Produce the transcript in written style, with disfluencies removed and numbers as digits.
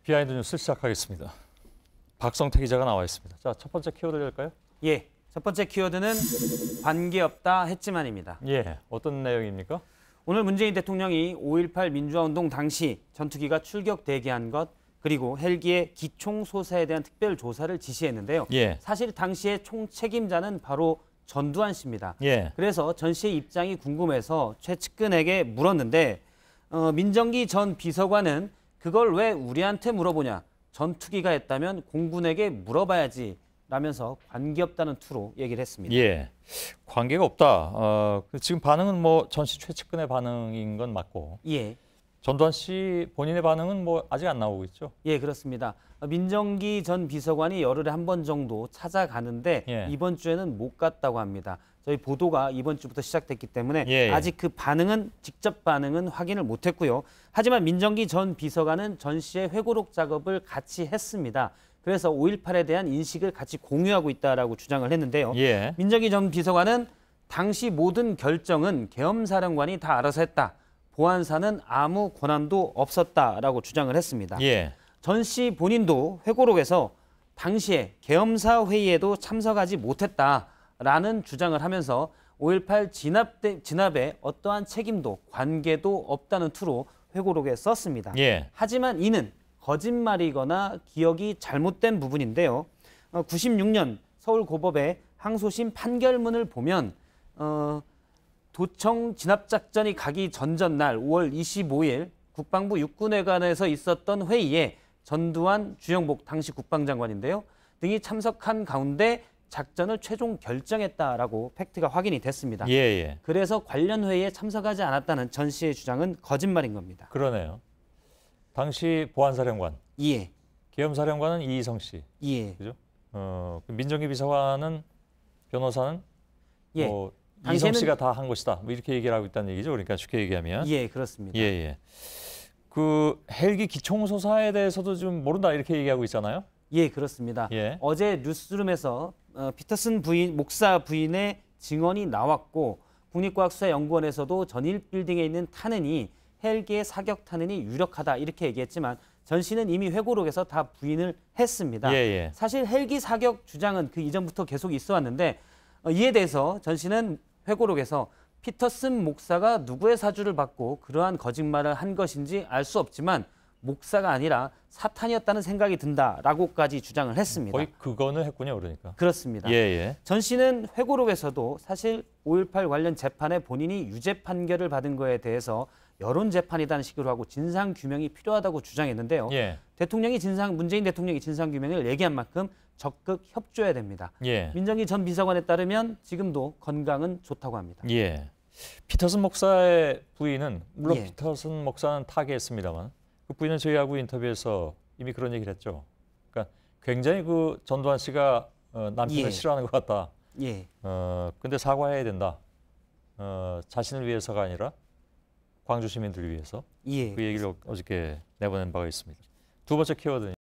비하인드 뉴스 시작하겠습니다. 박성태 기자가 나와 있습니다. 자, 첫 번째 키워드 될까요? 예, 첫 번째 키워드는 관계없다 했지만입니다. 예, 어떤 내용입니까? 오늘 문재인 대통령이 5.18 민주화운동 당시 전투기가 출격 대기한 것, 그리고 헬기의 기총소사에 대한 특별조사를 지시했는데요. 예. 사실 당시의 총책임자는 바로 전두환 씨입니다. 예. 그래서 전 씨의 입장이 궁금해서 최측근에게 물었는데 민정기 전 비서관은 그걸 왜 우리한테 물어보냐. 전투기가 했다면 공군에게 물어봐야지 라면서 관계없다는 투로 얘기를 했습니다. 예, 관계가 없다. 지금 반응은 뭐 전 씨 최측근의 반응인 건 맞고 예. 전두환 씨 본인의 반응은 뭐 아직 안 나오고 있죠? 예, 그렇습니다. 민정기 전 비서관이 열흘에 한 번 정도 찾아가는데 예. 이번 주에는 못 갔다고 합니다. 저희 보도가 이번 주부터 시작됐기 때문에 예. 아직 그 반응은 직접 반응은 확인을 못했고요. 하지만 민정기 전 비서관은 전 씨의 회고록 작업을 같이 했습니다. 그래서 5.18에 대한 인식을 같이 공유하고 있다라고 주장을 했는데요. 예. 민정기 전 비서관은 당시 모든 결정은 계엄사령관이 다 알아서 했다. 보안사는 아무 권한도 없었다라고 주장을 했습니다. 예. 전 씨 본인도 회고록에서 당시에 계엄사 회의에도 참석하지 못했다라는 주장을 하면서 5.18 진압에 어떠한 책임도 관계도 없다는 투로 회고록에 썼습니다. 예. 하지만 이는 거짓말이거나 기억이 잘못된 부분인데요. 96년 서울고법의 항소심 판결문을 보면 도청 진압작전이 가기 전전날 5월 25일 국방부 육군회관에서 있었던 회의에 전두환, 주영복 당시 국방장관인데요. 등이 참석한 가운데 작전을 최종 결정했다라고 팩트가 확인이 됐습니다. 예, 예. 그래서 관련 회의에 참석하지 않았다는 전 씨의 주장은 거짓말인 겁니다. 그러네요. 당시 보안사령관, 예, 계엄사령관은 이희성 씨, 예, 그죠? 그 민정기 비서관은 변호사는 예. 뭐 이희성 씨가 다 한 것이다. 뭐 이렇게 얘기를 하고 있다는 얘기죠. 그러니까 쉽게 얘기하면. 예, 그렇습니다. 예, 예. 그 헬기 기총소사에 대해서도 좀 모른다 이렇게 얘기하고 있잖아요. 예, 그렇습니다. 예. 어제 뉴스룸에서 피터슨 목사 부인의 증언이 나왔고 국립과학수사연구원에서도 전일 빌딩에 있는 탄은이 헬기의 사격 탄은이 유력하다 이렇게 얘기했지만 전 씨는 이미 회고록에서 다 부인을 했습니다. 예, 예. 사실 헬기 사격 주장은 그 이전부터 계속 있어 왔는데 이에 대해서 전 씨는 회고록에서 피터슨 목사가 누구의 사주를 받고 그러한 거짓말을 한 것인지 알 수 없지만 목사가 아니라 사탄이었다는 생각이 든다라고까지 주장을 했습니다. 거의 그거는 했군요, 그러니까. 그렇습니다. 예, 예. 전 씨는 회고록에서도 사실 5.18 관련 재판에 본인이 유죄 판결을 받은 거에 대해서 여론 재판이라는 식으로 하고 진상 규명이 필요하다고 주장했는데요. 예. 문재인 대통령이 진상 규명을 얘기한 만큼 적극 협조해야 됩니다. 예. 민정기 전 비서관에 따르면 지금도 건강은 좋다고 합니다. 예. 피터슨 목사의 부인은 물론 예. 피터슨 목사는 타계했습니다만 그 부인은 저희하고 인터뷰에서 이미 그런 얘기를 했죠. 그러니까 굉장히 그 전두환 씨가 남편을 예. 싫어하는 것 같다. 예. 근데 사과해야 된다. 자신을 위해서가 아니라 광주 시민들을 위해서. 예. 그 얘기를 어저께 내보낸 바가 있습니다. 두 번째 키워드는